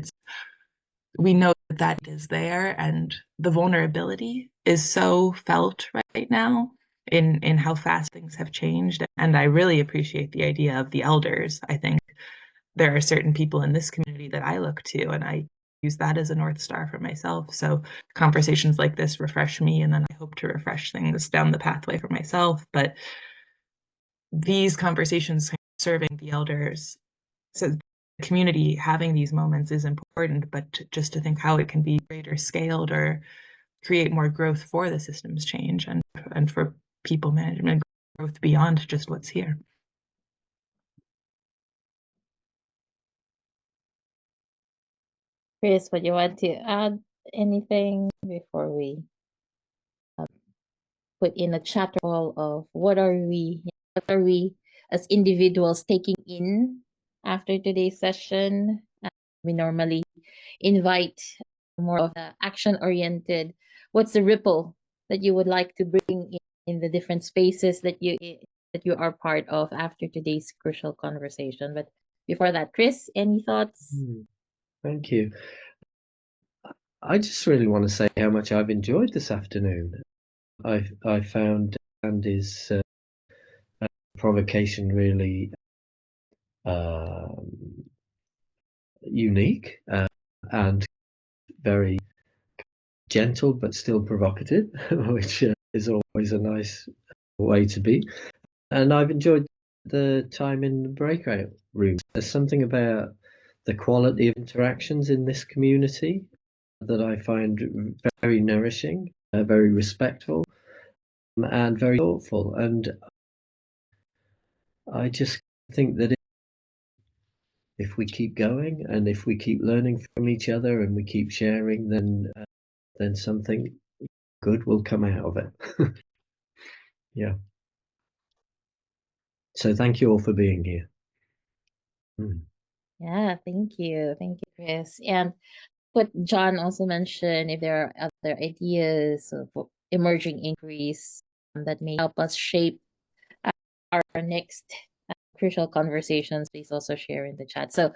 we know that is there, and the vulnerability is so felt right now in how fast things have changed. And I really appreciate the idea of the elders. I think there are certain people in this community that I look to, and I use that as a North Star for myself. So conversations like this refresh me, and then I hope to refresh things down the pathway for myself. But these conversations serving the elders, so the community having these moments is important, but just to think how it can be greater scaled or create more growth for the systems change and for people management growth beyond just what's here. Chris, would you want to add anything before we put in a chat roll of what are we as individuals taking in after today's session? We normally invite more of the action-oriented. What's the ripple that you would like to bring in the different spaces that you are part of after today's crucial conversation? But before that, Chris, any thoughts? Thank you. I just really want to say how much I've enjoyed this afternoon. I found Andy's provocation really unique and very gentle, but still provocative, which is always a nice way to be. And I've enjoyed the time in the breakout rooms. There's something about the quality of interactions in this community that I find very nourishing, very respectful, and very thoughtful. And I just think that if we keep going and if we keep learning from each other and we keep sharing, then something good will come out of it. Yeah. So thank you all for being here. Yeah, thank you, Chris. And what John also mentioned, if there are other ideas of emerging inquiries that may help us shape our next crucial conversations, please also share in the chat. So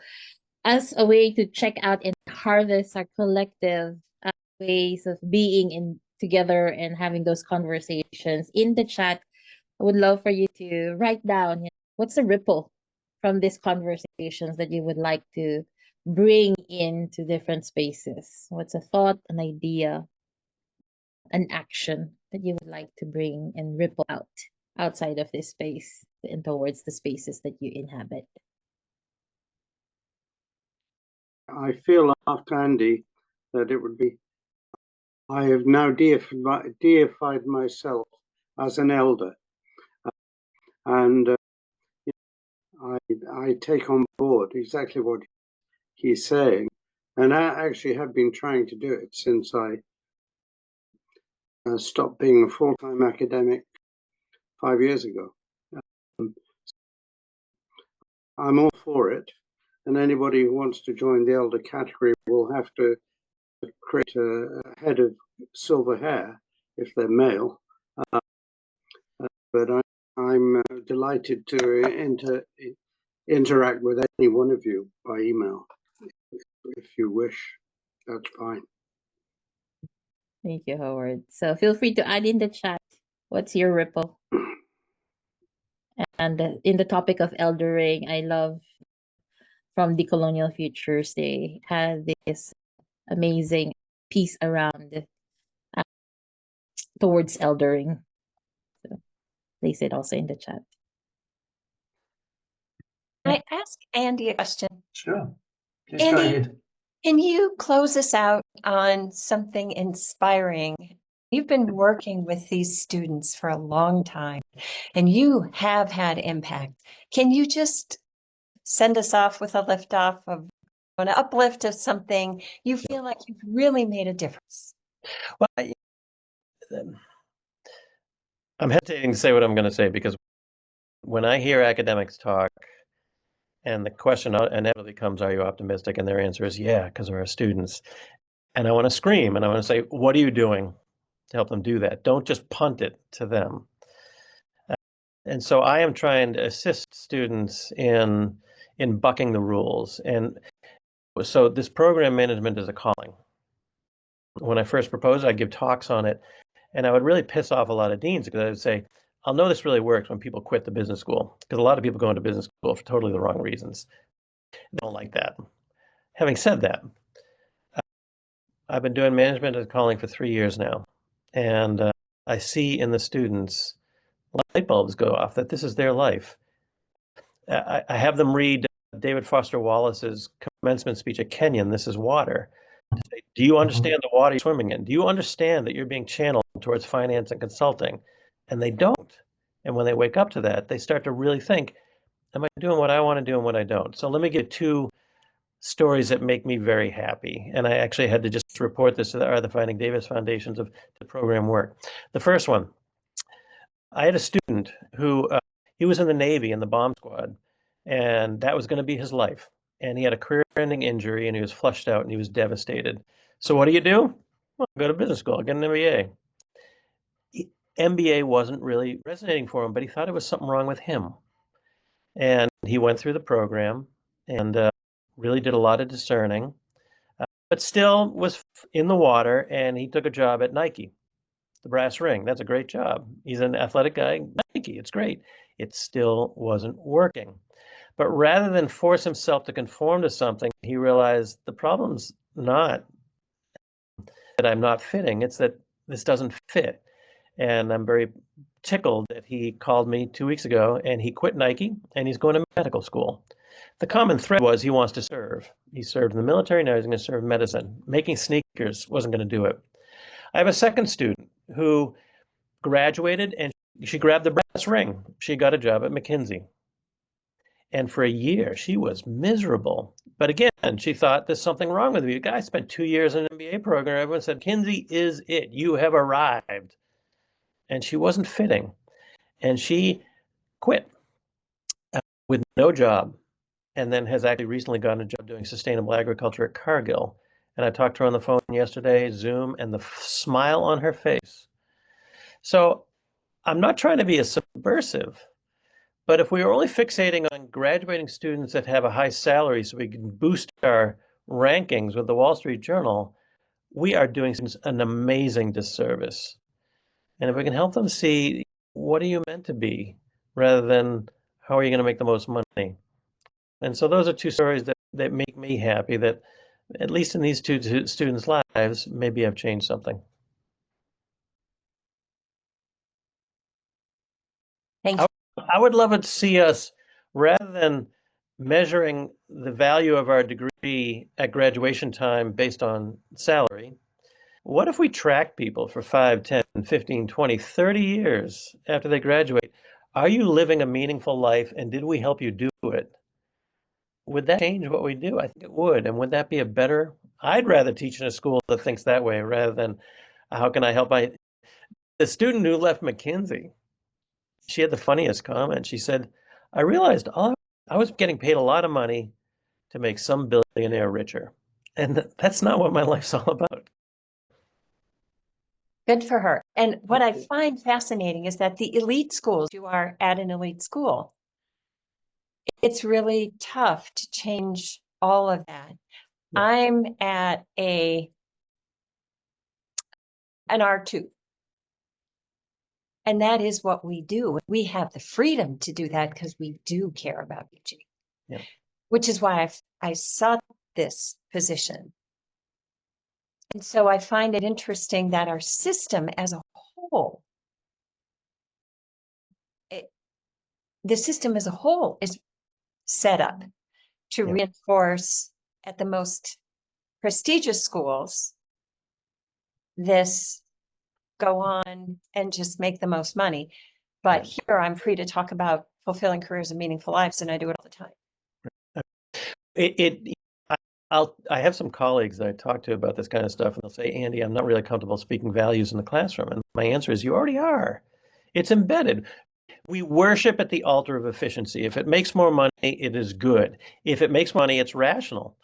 as a way to check out and harvest our collective ways of being in together and having those conversations in the chat, I would love for you to write down what's the ripple from these conversations that you would like to bring into different spaces. What's a thought, an idea, an action that you would like to bring and ripple out outside of this space and towards the spaces that you inhabit? I feel after Andy that it would be, I have now deified myself as an elder, and I take on board exactly what he's saying, and I actually have been trying to do it since I stopped being a full-time academic 5 years ago. I'm all for it, and anybody who wants to join the elder category will have to create a head of silver hair if they're male, but I'm delighted to interact with any one of you by email. If you wish, that's fine. Thank you, Howard. So feel free to add in the chat. What's your ripple? And in the topic of eldering, I love from the Colonial Futures, they had this amazing piece around towards eldering. So place it also in the chat. Can I ask Andy a question? Sure. Please go Andy, ahead. can you close us out on something inspiring? You've been working with these students for a long time, and you have had impact. Can you just send us off with a lift off of an uplift of something you feel like you've really made a difference? Well, I'm hesitating to say what I'm going to say because when I hear academics talk and the question inevitably comes, are you optimistic? And their answer is, yeah, because we're our students. And I want to scream and I want to say, what are you doing to help them do that? Don't just punt it to them. And so I am trying to assist students in bucking the rules. And so this program management is a calling. When I first proposed, I'd give talks on it, and I would really piss off a lot of deans because I would say, I'll know this really works when people quit the business school, because a lot of people go into business school for totally the wrong reasons. They don't like that. Having said that, I've been doing management as a calling for 3 years now, and I see in the students light bulbs go off that this is their life. I have them read David Foster Wallace's commencement speech at Kenyon, This is Water. Say, do you understand the water you're swimming in? Do you understand that you're being channeled towards finance and consulting? And they don't. And when they wake up to that, they start to really think, am I doing what I want to do and what I don't? So let me give 2 stories that make me very happy. And I actually had to just report this to the Finding Davis Foundations of the program work. The first one, I had a student who he was in the Navy in the bomb squad, and that was going to be his life. And he had a career-ending injury, and he was flushed out, and he was devastated. So what do? Well, go to business school, get an MBA. MBA wasn't really resonating for him, but he thought it was something wrong with him. And he went through the program and really did a lot of discerning, but still was in the water, and he took a job at Nike. The brass ring, that's a great job. He's an athletic guy, Nike, it's great. It still wasn't working. But rather than force himself to conform to something, he realized the problem's not that I'm not fitting, it's that this doesn't fit. And I'm very tickled that he called me 2 weeks ago and he quit Nike and he's going to medical school. The common thread was he wants to serve. He served in the military, now he's going to serve medicine. Making sneakers wasn't going to do it. I have a second student who graduated and she grabbed the brass ring. She got a job at McKinsey. And for a year, she was miserable. But again, she thought there's something wrong with me. The guy spent 2 years in an MBA program. Everyone said, McKinsey is it. You have arrived. And she wasn't fitting. And she quit with no job and then has actually recently gotten a job doing sustainable agriculture at Cargill. And I talked to her on the phone yesterday, Zoom, and the smile on her face. So I'm not trying to be a subversive, but if we are only fixating on graduating students that have a high salary so we can boost our rankings with the Wall Street Journal, we are doing students an amazing disservice. And if we can help them see what are you meant to be rather than how are you going to make the most money. And so those are 2 stories that make me happy that at least in these 2 students' lives, maybe I've changed something. Thank you. I would love it to see us, rather than measuring the value of our degree at graduation time based on salary, what if we track people for 5, 10, 15, 20, 30 years after they graduate? Are you living a meaningful life, and did we help you do it? Would that change what we do? I think it would. And would that be a better? I'd rather teach in a school that thinks that way rather than how can I help the student who left McKinsey. She had the funniest comment. She said, I realized I was getting paid a lot of money to make some billionaire richer. And that's not what my life's all about. Good for her. And what I find fascinating is that the elite schools, you are at an elite school, it's really tough to change all of that. Yeah. I'm at an R2. And that is what we do. We have the freedom to do that because we do care about teaching, Yeah. which is why I sought this position. And so I find it interesting that our system as a whole, the system as a whole is set up to Yeah. reinforce at the most prestigious schools this go on and just make the most money. But here I'm free to talk about fulfilling careers and meaningful lives, and I do it all the time. I have some colleagues that I talk to about this kind of stuff, and they'll say, Andy, I'm not really comfortable speaking values in the classroom. And my answer is, you already are. It's embedded. We worship at the altar of efficiency. If it makes more money, it is good. If it makes money, it's rational.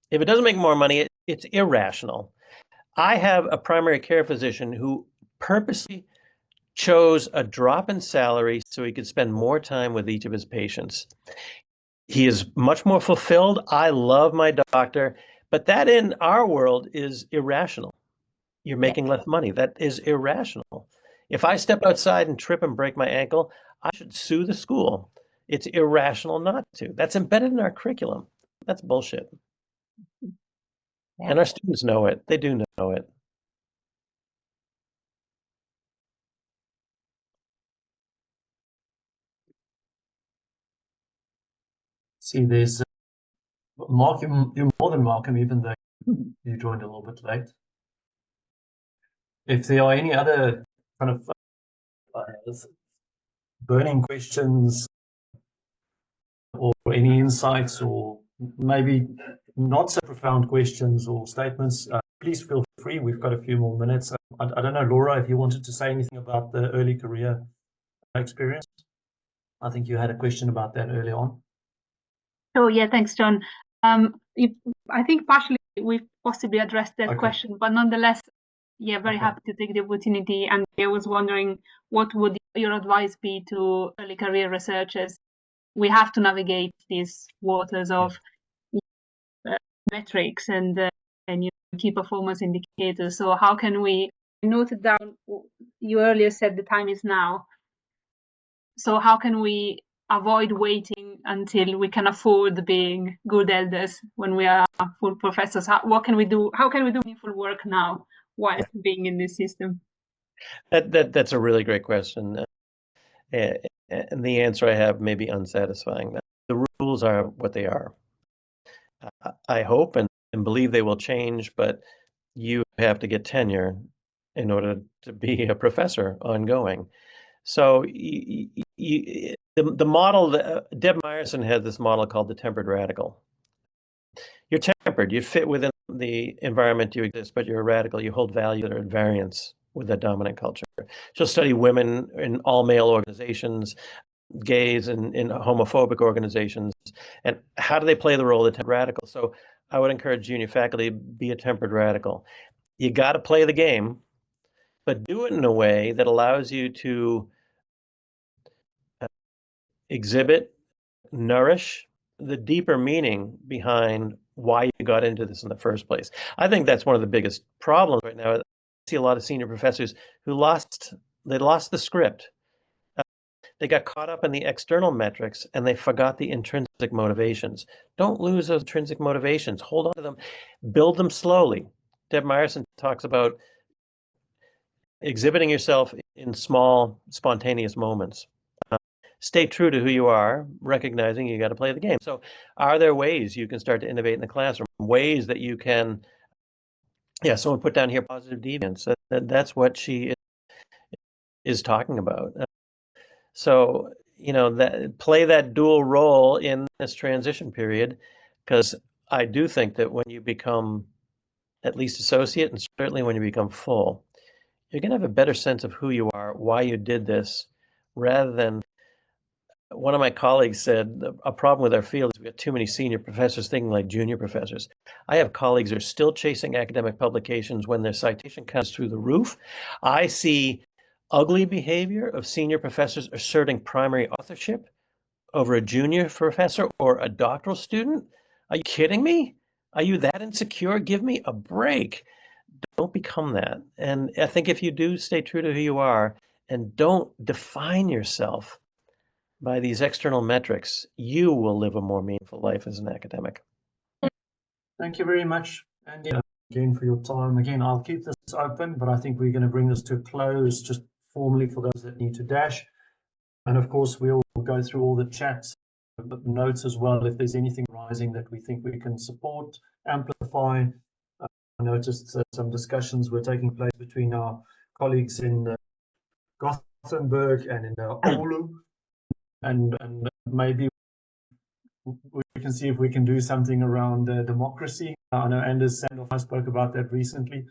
If it doesn't make more money, it's irrational. I have a primary care physician who purposely chose a drop in salary so he could spend more time with each of his patients. He is much more fulfilled. I love my doctor, but that in our world is irrational. You're making less money. That is irrational. If I step outside and trip and break my ankle, I should sue the school. It's irrational not to. That's embedded in our curriculum. That's bullshit. Yeah. And our students know it. They do know it. See, there's Mark, you're more than welcome, even though you joined a little bit late. If there are any other kind of burning questions or any insights, or maybe not so profound questions or statements, please feel free. We've got a few more minutes. I don't know, Laura, if you wanted to say anything about the early career experience. I think you had a question about that early on. Oh, yeah, thanks, John. I think partially we've possibly addressed that question, but nonetheless, yeah, very happy to take the opportunity. And I was wondering, what would your advice be to early career researchers? We have to navigate these waters of metrics and key performance indicators. So how can we note it down? You earlier said the time is now. So how can we avoid waiting until we can afford being good elders when we are full professors? What can we do? How can we do meaningful work now while being in this system? That's a really great question. And the answer I have may be unsatisfying. The rules are what they are. I hope and believe they will change, but you have to get tenure in order to be a professor ongoing. So the model, Deb Meyerson had this model called the tempered radical. You're tempered, you fit within the environment you exist, but you're a radical. You hold values that are at variance with the dominant culture. She'll study women in all male organizations, gays in homophobic organizations, and how do they play the role of the tempered radical? So I would encourage junior faculty, be a tempered radical. You got to play the game, but do it in a way that allows you to exhibit, nourish the deeper meaning behind why you got into this in the first place. I think that's one of the biggest problems right now. I see a lot of senior professors who lost the script. They got caught up in the external metrics and they forgot the intrinsic motivations. Don't lose those intrinsic motivations. Hold on to them. Build them slowly. Deb Meyerson talks about exhibiting yourself in small, spontaneous moments. Stay true to who you are, recognizing you got to play the game. So are there ways you can start to innovate in the classroom? Ways that you can, someone put down here positive deviance. That's what she is talking about. So, play that dual role in this transition period, because I do think that when you become at least associate, and certainly when you become full, you're going to have a better sense of who you are, why you did this, rather than one of my colleagues said a problem with our field is we got too many senior professors thinking like junior professors. I have colleagues who are still chasing academic publications when their citation count is through the roof. I see ugly behavior of senior professors asserting primary authorship over a junior professor or a doctoral student. Are you kidding me? Are you that insecure? Give me a break. Don't become that. And I think if you do, stay true to who you are and don't define yourself by these external metrics, you will live a more meaningful life as an academic. Thank you very much, Andy, again for your time. Again, I'll keep this open, but I think we're going to bring this to a close just formally for those that need to dash. And of course, we'll go through all the chats, the notes as well, if there's anything rising that we think we can support, amplify. I noticed some discussions were taking place between our colleagues in Gothenburg and in Oulu, and maybe we can see if we can do something around democracy. I know Anders Sandhoff spoke about that recently.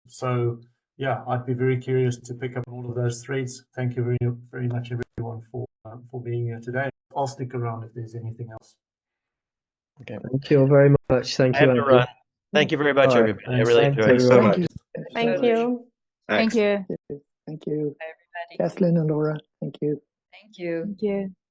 So yeah, I'd be very curious to pick up all of those threads. Thank you very much, everyone, for being here today. I'll stick around if there's anything else. Okay. Thank you all very much. Thank I you, have to Andy. run. Thank you very much, All right, everybody. I thanks. really Thanks, enjoyed it. everyone. Thank you. Thank you. Thank you, Everybody. Kathleen and Laura. Thank you. Thank you. Thank you.